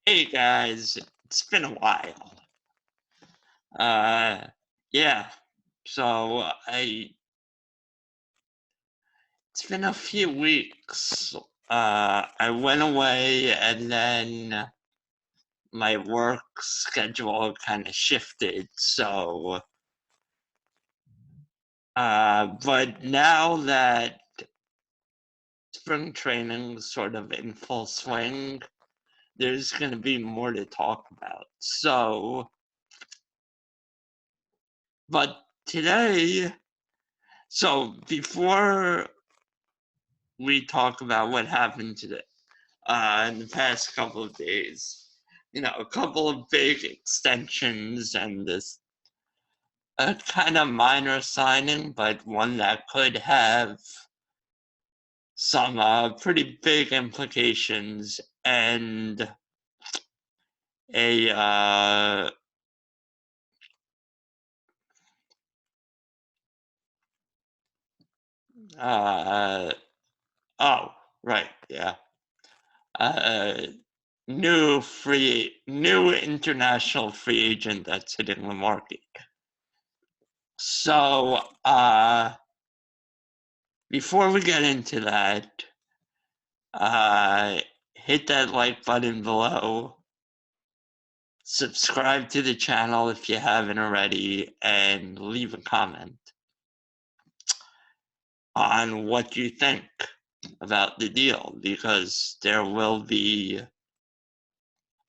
Hey guys, it's been a while. Uh, yeah. So it's been a few weeks. I went away and then my work schedule kind of shifted. But now that spring training is sort of in full swing, there's going to be more to talk about. But today, before we talk about what happened today, in the past couple of days. A couple of big extensions and this a kind of minor signing, but one that could have some pretty big implications and a oh, right, yeah. Uh, new international free agent that's hitting the market. So, before we get into that, hit that like button below, subscribe to the channel if you haven't already, and leave a comment on what you think about the deal, because there will be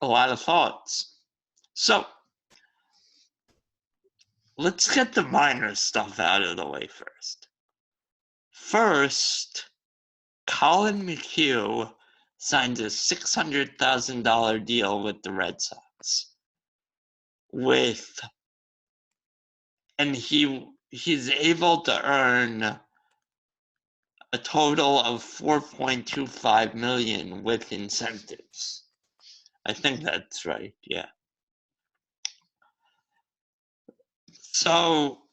a lot of thoughts. So, let's get the minor stuff out of the way first. First, Colin McHugh signed a $600,000 deal with the Red Sox. And he's able to earn a total of $4.25 million with incentives. I think that's right, yeah. So,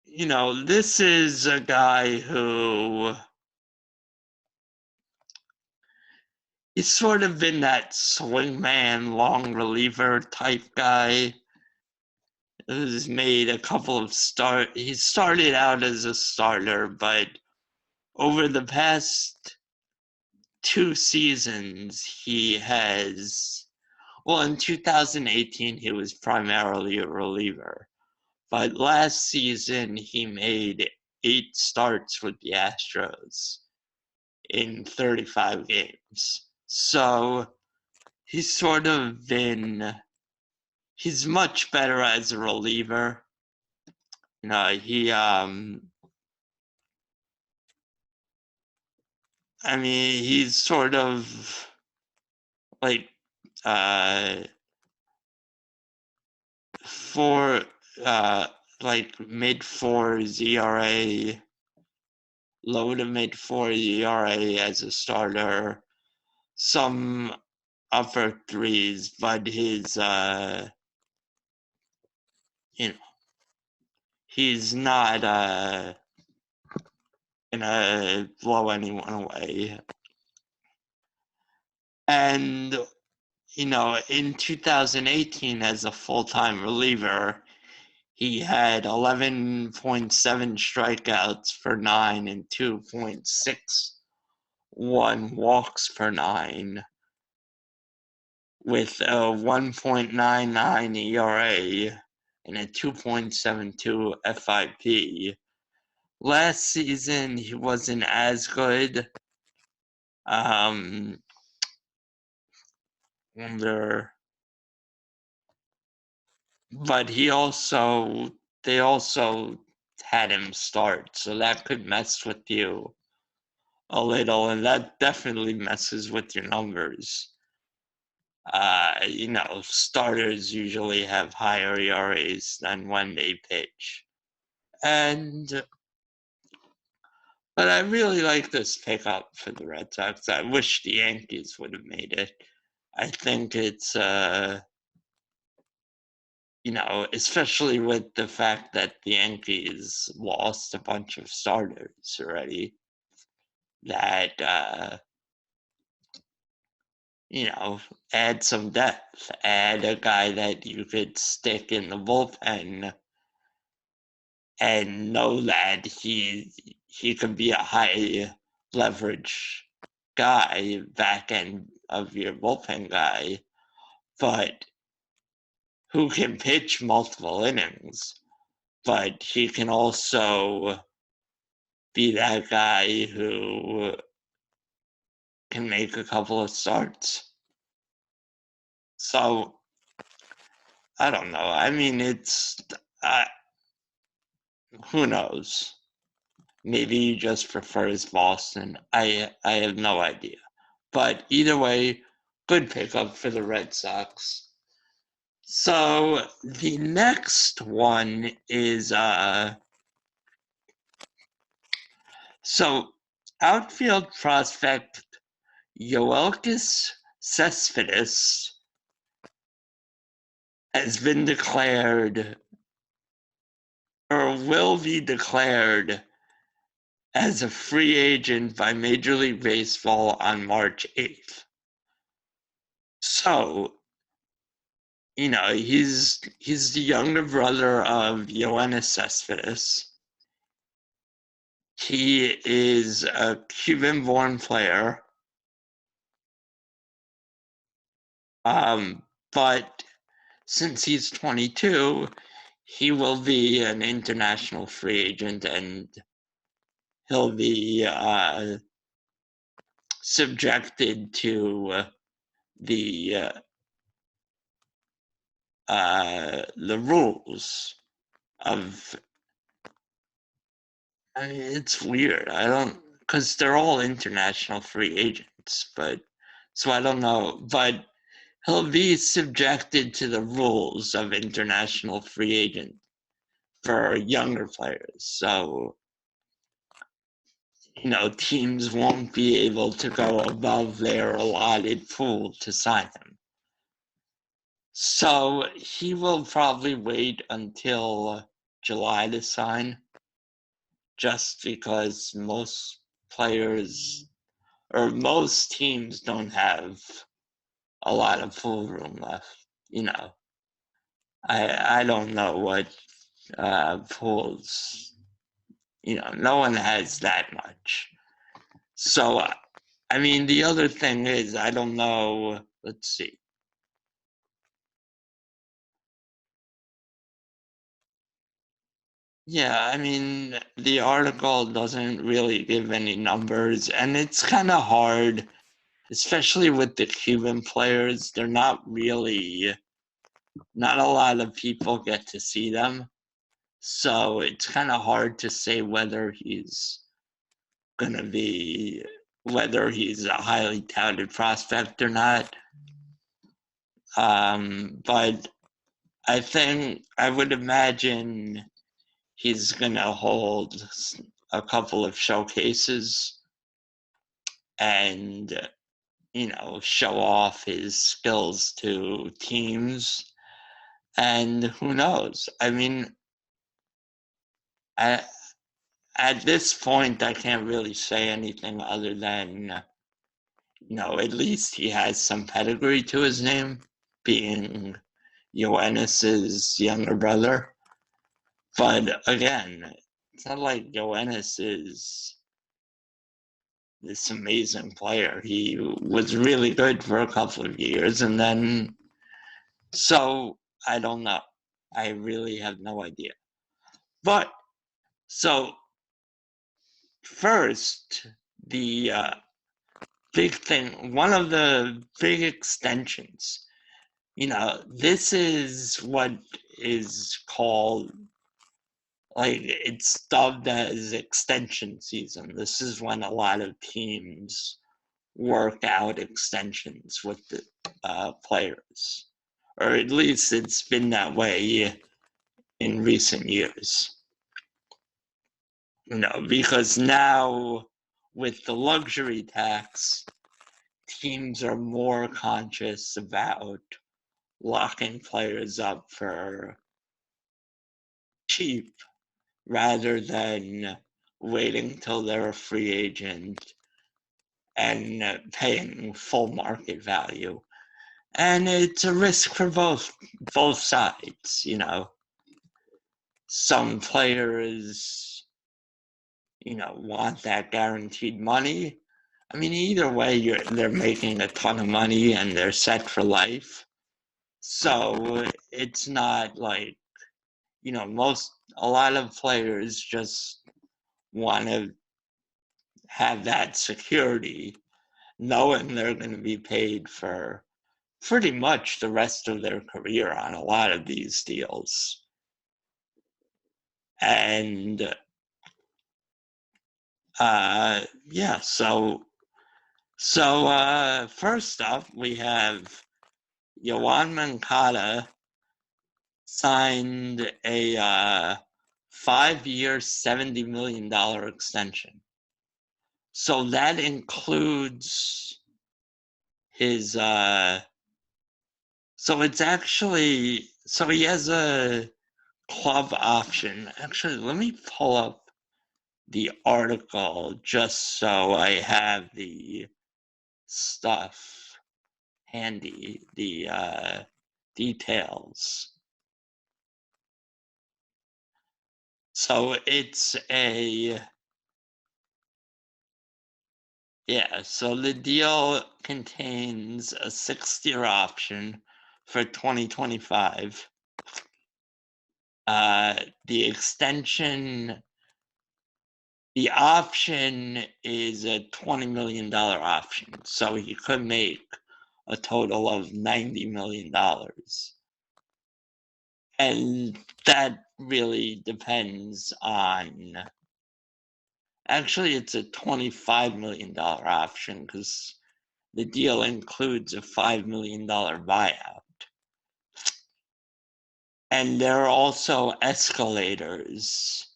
this is a guy who he's sort of been that swingman, long reliever type guy who's made a couple of he started out as a starter, but over the past 2 seasons, in 2018, he was primarily a reliever. But last season, he made 8 starts with the Astros in 35 games. So he's he's much better as a reliever. He's sort of like mid fours ERA, low to mid 4 ERA as a starter, some upper threes, but he's not gonna blow anyone away. And in 2018, as a full-time reliever, he had 11.7 strikeouts per 9 and 2.61 walks per 9, with a 1.99 ERA and a 2.72 FIP. Last season, he wasn't as good. But they also had him start, so that could mess with you a little, and that definitely messes with your numbers. Starters usually have higher ERAs than when they pitch. But I really like this pickup for the Red Sox. I wish the Yankees would have made it. I think it's especially with the fact that the Yankees lost a bunch of starters already, that add some depth, add a guy that you could stick in the bullpen and know that he could be a high leverage guy, back end of your bullpen guy, but who can pitch multiple innings. But he can also be that guy who can make a couple of starts. So I don't know. I mean, who knows? Maybe he just prefers Boston. I have no idea. But either way, good pickup for the Red Sox. So the next one is outfield prospect Yoelkis Cespedes has been declared, or will be declared, as a free agent by Major League Baseball on March 8th. So, he's the younger brother of Yoenis Cespedes. He is a Cuban-born player. But since he's 22, he will be an international free agent, and he'll be subjected to the rules of. I mean, it's weird. I don't, because they're all international free agents, so I don't know. But he'll be subjected to the rules of international free agent for younger players. So, teams won't be able to go above their allotted pool to sign him. So he will probably wait until July to sign, just because most players or most teams don't have a lot of pool room left. I don't know what pools. No one has that much. So, I mean, the other thing is, I don't know. Let's see. Yeah, I mean, the article doesn't really give any numbers, and it's kind of hard, especially with the Cuban players. They're not a lot of people get to see them. So it's kind of hard to say whether he's a highly touted prospect or not. But I would imagine he's going to hold a couple of showcases and, show off his skills to teams. And who knows? I mean, at this point, I can't really say anything other than, at least he has some pedigree to his name, being Yoenis's younger brother. But again, it's not like Yoenis is this amazing player. He was really good for a couple of years, and then, so I don't know. I really have no idea. But so first, the big thing, one of the big extensions, this is what is called, it's dubbed as extension season. This is when a lot of teams work out extensions with the players, or at least it's been that way in recent years. Because now with the luxury tax, teams are more conscious about locking players up for cheap rather than waiting till they're a free agent and paying full market value. And it's a risk for both sides, you know. Some players, you know, want that guaranteed money. I mean, either way, they're making a ton of money and they're set for life. So it's not like, you know, a lot of players just want to have that security, knowing they're going to be paid for pretty much the rest of their career on a lot of these deals. And yeah, so first up we have Yelich Moncada signed a 5-year, $70 million extension. So that includes his so it's actually, so he has a club option. Actually, let me pull up the article just so I have the stuff handy, the details. So it's so the deal contains a 6-year option for 2025. The extension, the option is a $20 million option, so he could make a total of $90 million. And that really depends on, actually, it's a $25 million option because the deal includes a $5 million buyout. And there are also escalators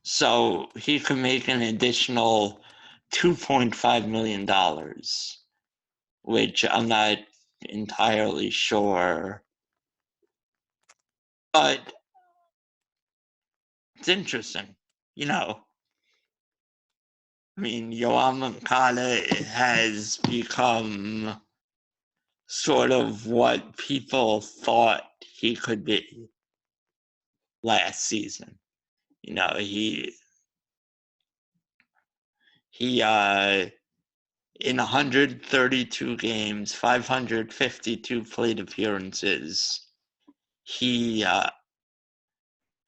so he could make an additional $2.5 million, which I'm not entirely sure. But it's interesting, you know. I mean, Yelich Moncada has become sort of what people thought he could be last season. You know, he in 132 games, 552 plate appearances, he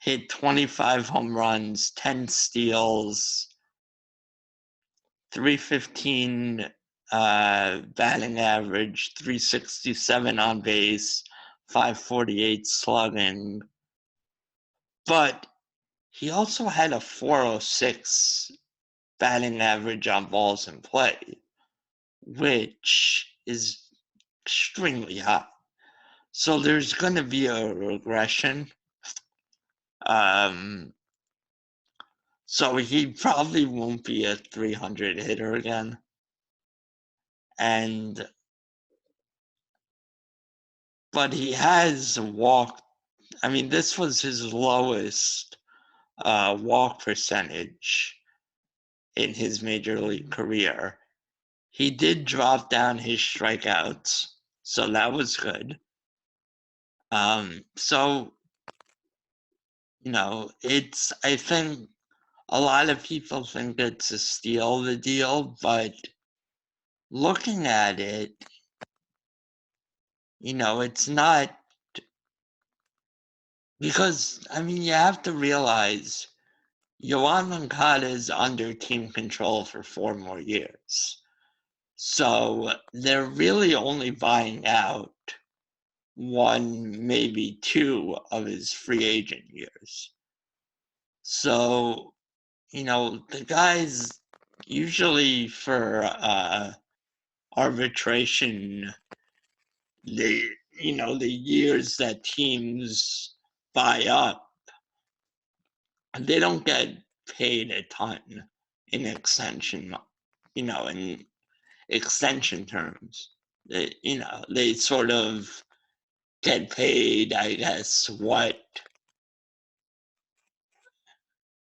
hit 25 home runs, 10 steals, 315 batting average, 367 on base, 548 slugging. But he also had a 406 batting average on balls in play, which is extremely high. So there's going to be a regression. So he probably won't be a 300 hitter again. But he has walked. I mean, this was his lowest walk percentage in his major league career. He did drop down his strikeouts, so that was good. So, you know, I think a lot of people think it's a steal, the deal, but looking at it, you know, it's not, because, I mean, you have to realize Yelich Moncada is under team control for 4 more years. So they're really only buying out 1, maybe 2 of his free agent years. So, you know, the guys usually for arbitration, the years that teams buy up, they don't get paid a ton in extension, in extension terms. They sort of get paid, I guess, what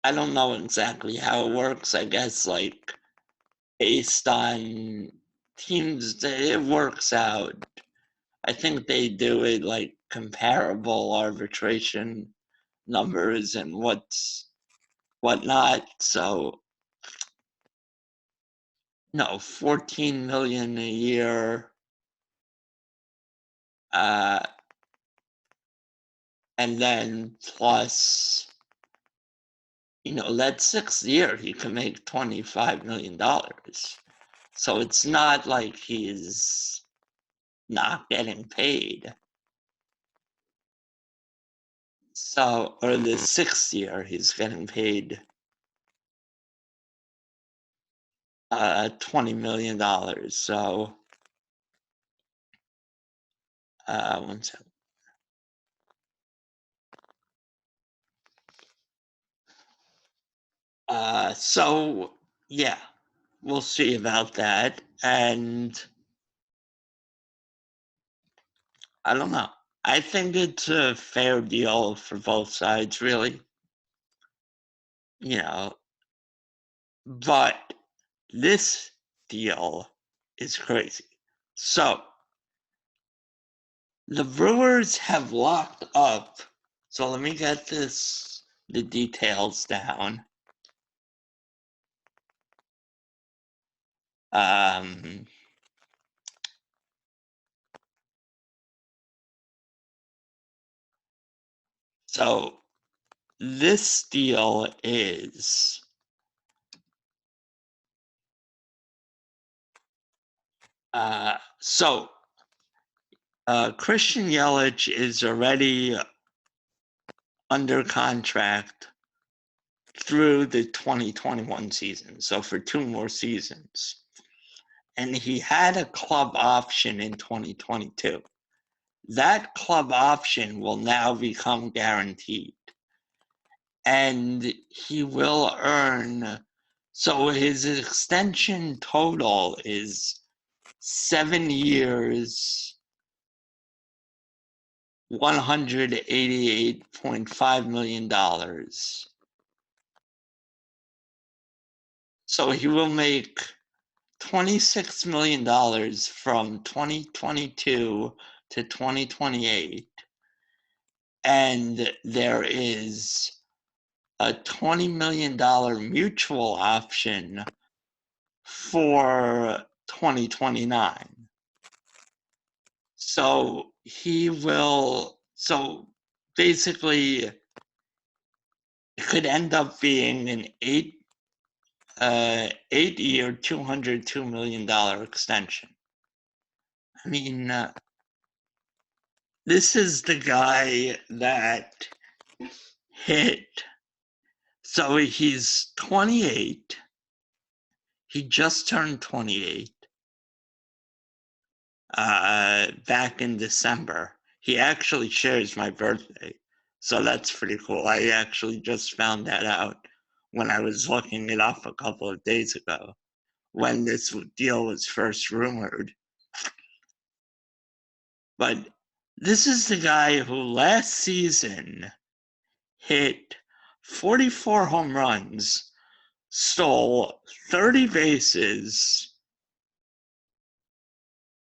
I don't know exactly how it works. I guess like based on teams, it works out. I think they do it like comparable arbitration numbers and whatnot. So no, 14 million a year. Uh, and then plus, that 6th year he could make $25 million. So it's not like he's not getting paid. So, or the 6th year he's getting paid $20 million. So, one second. So yeah, we'll see about that. And I don't know. I think it's a fair deal for both sides, really. But this deal is crazy. So the Brewers have locked up. So let me get the details down. So this deal is Christian Yelich is already under contract through the 2021 season, so for 2 more seasons. And he had a club option in 2022. That club option will now become guaranteed. And he will earn, so his extension total is 7 years, $188.5 million. So he will make $26 million from 2022 to 2028. And there is a $20 million mutual option for 2029. So basically it could end up being an 8-year, $202 million extension. I mean, this is the guy that hit. So he's 28. He just turned 28 back in December. He actually shares my birthday. So that's pretty cool. I actually just found that out when I was looking it up a couple of days ago when this deal was first rumored. But this is the guy who last season hit 44 home runs, stole 30 bases,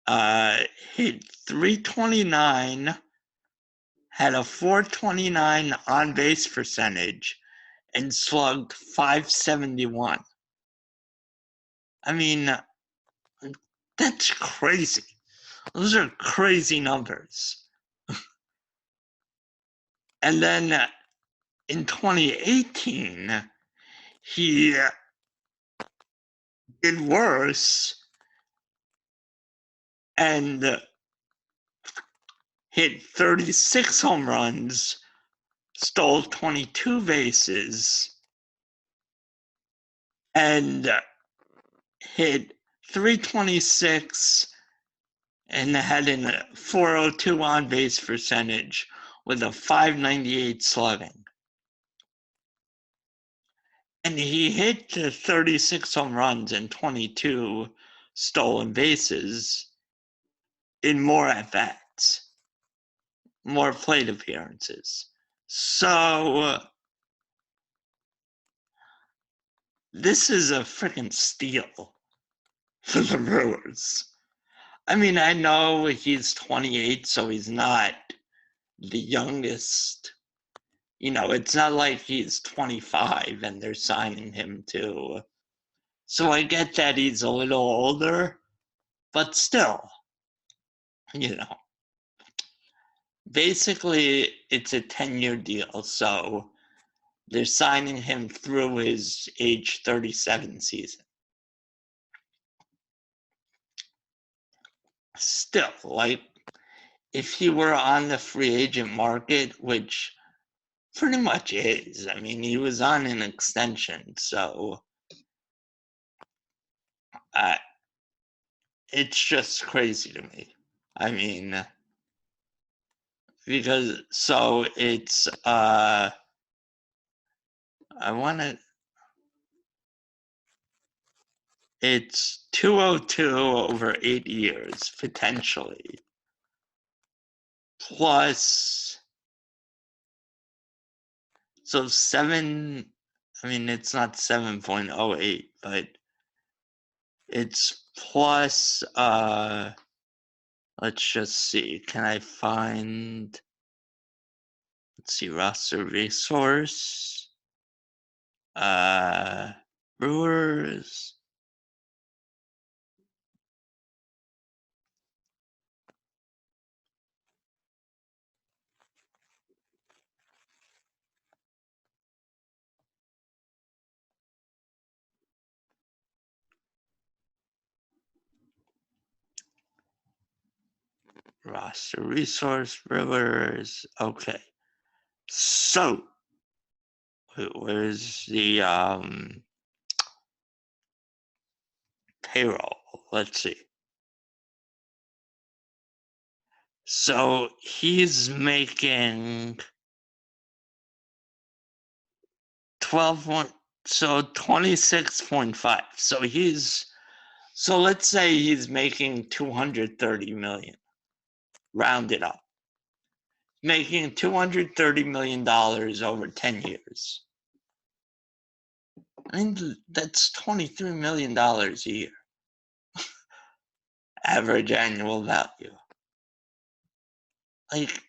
hit 329, had a 429 on base percentage, and slugged 571. I mean, that's crazy. Those are crazy numbers. And then in 2018, he did worse and hit 36 home runs, stole 22 bases, and hit 326 and had a 402 on base percentage with a 598 slugging. And he hit 36 home runs and 22 stolen bases in more at-bats, more plate appearances. So this is a freaking steal for the Brewers. I mean, I know he's 28, so he's not the youngest. It's not like he's 25 and they're signing him to. So I get that he's a little older, but still, basically it's a 10-year deal. So they're signing him through his age 37 season. Still, like, if he were on the free agent market, which pretty much is, I mean, he was on an extension, so it's just crazy to me. I mean, because, so it's, it's 202 over 8 years, potentially. Plus, so it's not 7.08, but it's plus, let's just see, can I find, let's see, roster resource, Brewers, roster resource, Brewers, okay. So, where's the payroll? Let's see. So he's making 26.5. So let's say he's making 230 million. Round it up. Making $230 million over 10 years. I mean, that's $23 million a year. Average annual value. Like,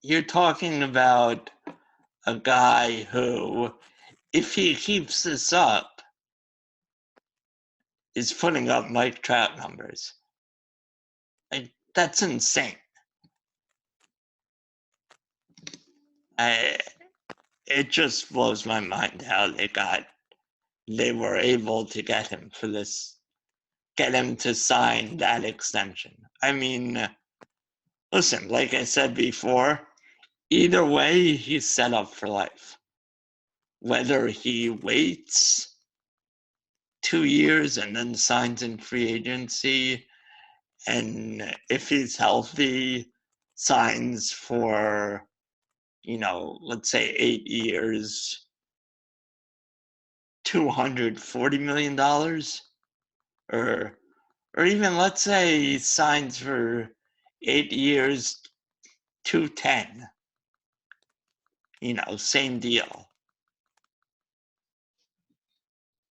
you're talking about a guy who, if he keeps this up, is putting up Mike Trout numbers. Like, that's insane. It just blows my mind how they were able to get him to sign that extension. I mean, listen, like I said before, either way, he's set up for life. Whether he waits 2 years and then signs in free agency, and if he's healthy, signs for, let's say 8 years, $240 million, or even let's say he signs for 8 years, 210, same deal.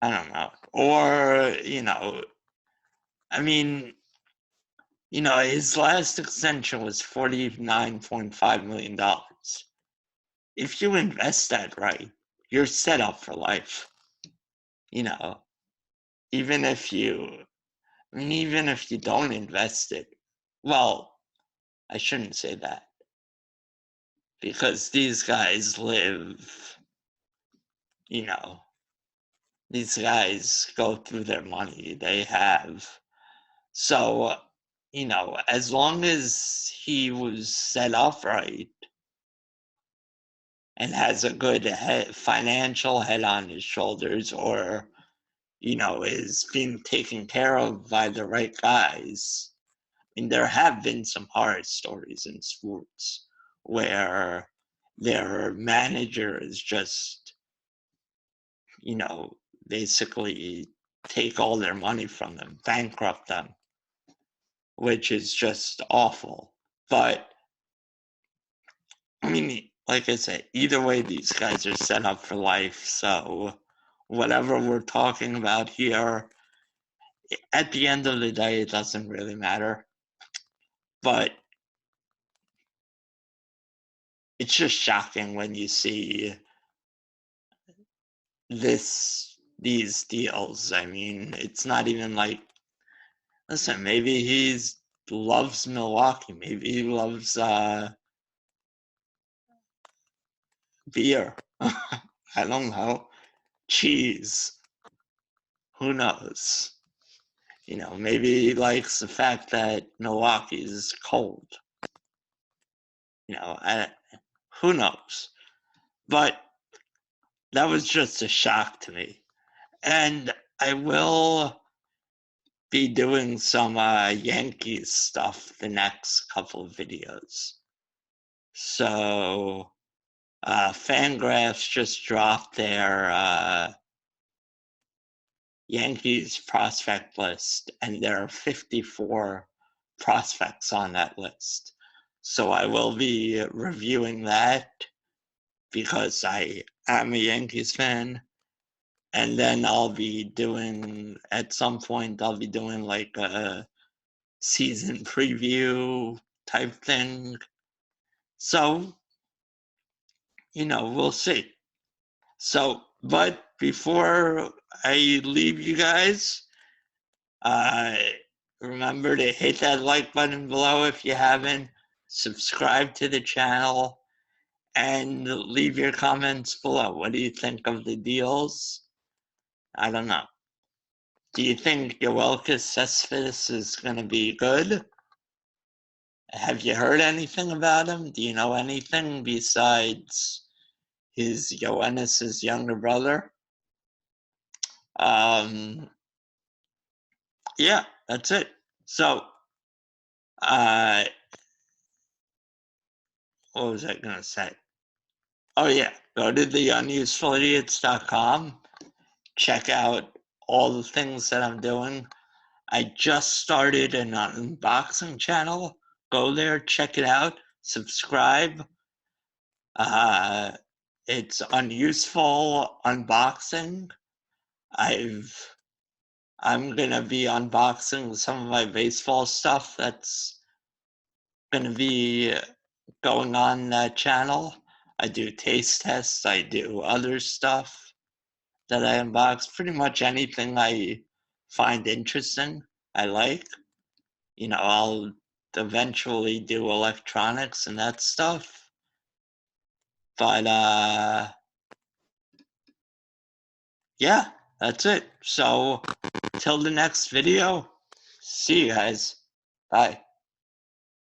I don't know. Or, I mean, his last extension was $49.5 million. If you invest that right, you're set up for life. Even if you don't invest it, well, I shouldn't say that, because these guys live, these guys go through their money they have. So, as long as he was set up right and has a good financial head on his shoulders, or, is being taken care of by the right guys. I mean, there have been some horror stories in sports where their managers just, basically take all their money from them, bankrupt them, which is just awful. But, I mean, like I said, either way, these guys are set up for life. So whatever we're talking about here, at the end of the day, it doesn't really matter. But it's just shocking when you see these deals. I mean, it's not even like, listen, maybe he loves Milwaukee. Maybe he loves beer. I don't know. Cheese. Who knows? Maybe he likes the fact that Milwaukee is cold. Who knows? But that was just a shock to me. And I will be doing some Yankees stuff the next couple of videos. So Fangraphs just dropped their Yankees prospect list, and there are 54 prospects on that list. So I will be reviewing that because I am a Yankees fan. And then at some point, I'll be doing like a season preview type thing. So, we'll see. So, but before I leave you guys, remember to hit that like button below if you haven't, subscribe to the channel, and leave your comments below. What do you think of the deals? I don't know. Do you think Yoelkis Cespedes is going to be good? Have you heard anything about him? Do you know anything besides his Yoenis's younger brother? Yeah, that's it. So, what was I going to say? Oh, yeah, go to theunusefulidiots.com. Check out all the things that I'm doing. I just started an unboxing channel. Go there, check it out, subscribe. It's Unuseful Unboxing. I'm gonna be unboxing some of my baseball stuff that's gonna be going on that channel. I do taste tests, I do other stuff that I unbox. Pretty much anything I find interesting, I like. I'll eventually do electronics and that stuff. But yeah, that's it. So till the next video, see you guys. Bye.